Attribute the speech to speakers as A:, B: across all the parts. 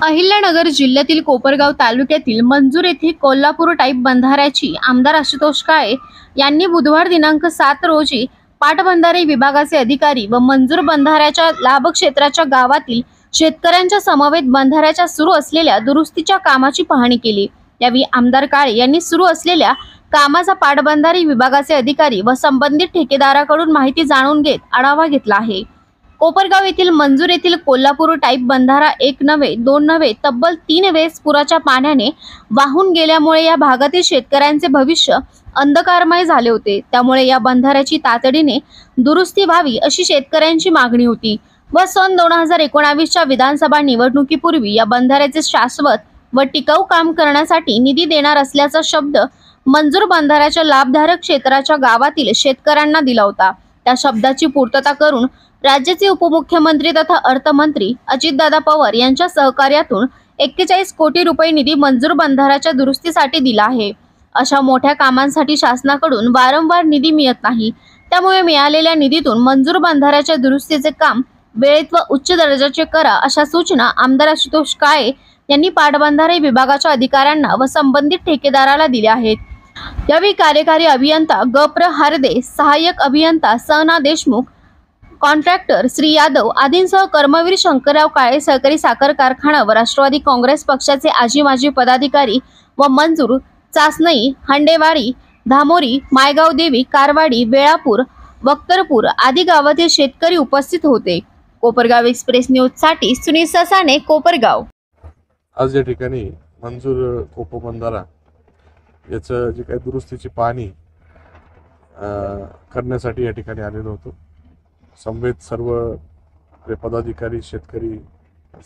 A: अहिल्यानगर जिल्ह्यातील कोपरगाव तालुक्यातील मंजूर येथील कोल्हापूर टाईप बंधाऱ्याची आमदार आशुतोष काळे यांनी बुधवार दिनांक 7 रोजी पाटबंधारे विभागाचे अधिकारी व मंजूर बंधाऱ्याच्या लाभक्षेत्राच्या गावातील शेतकऱ्यांच्या समवेत बंधाऱ्याच्या सुरू असलेल्या दुरुस्तीच्या कामाची पाहणी केली। यावेळी आमदार काळे यांनी सुरू असलेल्या कामाचा पाटबंधारे विभागाचे अधिकारी व संबंधित ठेकेदाराकडून माहिती जाणून घेत आढावा घेतला आहे। कोपरगाव येथील मंजूर येथील कोल्हापूर टाईप बंधारा एक नव्हे दोन नव्हे तब्बल 3 वेळेस पुराच्या पाण्याने वाहून गेल्यामुळे या भागातील शेतकऱ्यांचे भविष्य अंधकारमय झाले होते। त्यामुळे या बंधाऱ्याची तातडीने दुरुस्ती व्हावी अशी शेतकऱ्यांची मागणी होती व सन 2019 च्या विधानसभा निवडणुकीपूर्वी या बंधाऱ्याचे शाश्वत व टिकाऊ काम करण्यासाठी निधी देणार असल्याचा शब्द मंजूर बंधाऱ्याच्या लाभधारक क्षेत्राच्या गावातील शेतकऱ्यांना दिला होता। त्या शब्दाची पूर्तता करून राज्याचे उपमुख्यमंत्री तथा अर्थमंत्री अजितदादा पवार यांच्या सहकार्यातून 41 कोटी रुपये निधी मंजूर बंधाऱ्याच्या दुरुस्तीसाठी दिला आहे। अशा मोठ्या कामांसाठी शासनाकडून वारंवार निधी मिळत नाही, त्यामुळे मिळालेल्या निधीतून मंजूर बंधाऱ्याच्या दुरुस्तीचे काम वेळेत व उच्च दर्जाचे करा अशा सूचना आमदार आशुतोष काळे यांनी पाटबंधारे विभागाच्या अधिकाऱ्यांना व संबंधित ठेकेदाराला दिल्या आहेत। यावेळी कार्यकारी अभियंता गप्र हार्दे, सहाय्यक अभियंता सना देशमुख, कॉन्ट्रॅक्टर श्री यादव आदींसह कर्मवीर शंकरराव काळे सहकारी साखर कारखाना व राष्ट्रवादी काँग्रेस पक्षाचे आजी माजी पदाधिकारी व मंजूर, चासनई, हंडेवाडी, धामोरी, मायगाव देवी, कारवाडी, वेळापूर, वक्तरपूर आदी गावातील शेतकरी उपस्थित होते। कोपरगाव एक्सप्रेस न्यूज साठी सुनील ससाने, कोपरगाव।
B: आज या ठिकाणी मंजूर कोपो बंधारा याचं जे काही दुरुस्तीची पाहणी करण्यासाठी या ठिकाणी आलेलो होतो। समवेत सर्व पदाधिकारी, शेतकरी,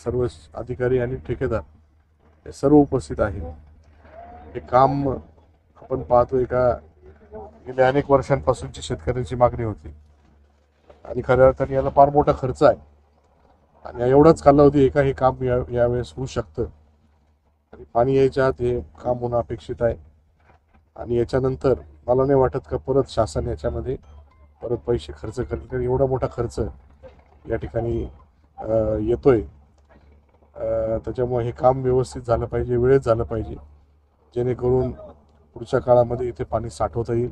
B: सर्व अधिकारी आणि ठेकेदार हे सर्व उपस्थित आहेत। हे काम आपण पाहतोय का गेल्या अनेक वर्षांपासूनची शेतकऱ्यांची मागणी होती आणि खऱ्या अर्थाने याला फार मोठा खर्च आहे आणि एवढाच कालावधी एका हे काम यावेळेस होऊ शकतं आणि पाणी यायच्या आत हे काम होणं अपेक्षित आहे आणि याच्यानंतर मला नाही वाटत का परत शासन याच्यामध्ये परत पैसे खर्च करेल, कारण एवढा मोठा खर्च या ठिकाणी येतोय। त्याच्यामुळे हे काम व्यवस्थित झालं पाहिजे, वेळेत झालं पाहिजे, जेणेकरून पुढच्या काळामध्ये इथे पाणी साठवता येईल,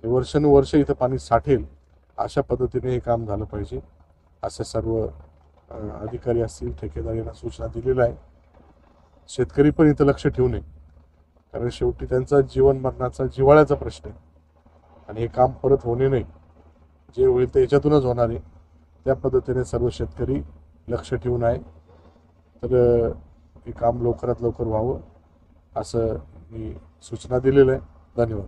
B: वर्षानुवर्ष इथं पाणी साठेल अशा पद्धतीने हे काम झालं पाहिजे असे सर्व अधिकारी असतील, ठेकेदार यांना सूचना दिलेल्या आहे। शेतकरी पण इथं लक्ष ठेवू नये, कारण शेवटी त्यांचा जीवन मरणाचा जिव्हाळ्याचा प्रश्न आहे आणि हे काम परत होणे नाही, जे होईल ते याच्यातूनच होणार आहे। त्या पद्धतीने सर्व शेतकरी लक्ष ठेवून आहे तर हे काम लवकरात लवकर व्हावं असं मी सूचना दिलेलं आहे। धन्यवाद।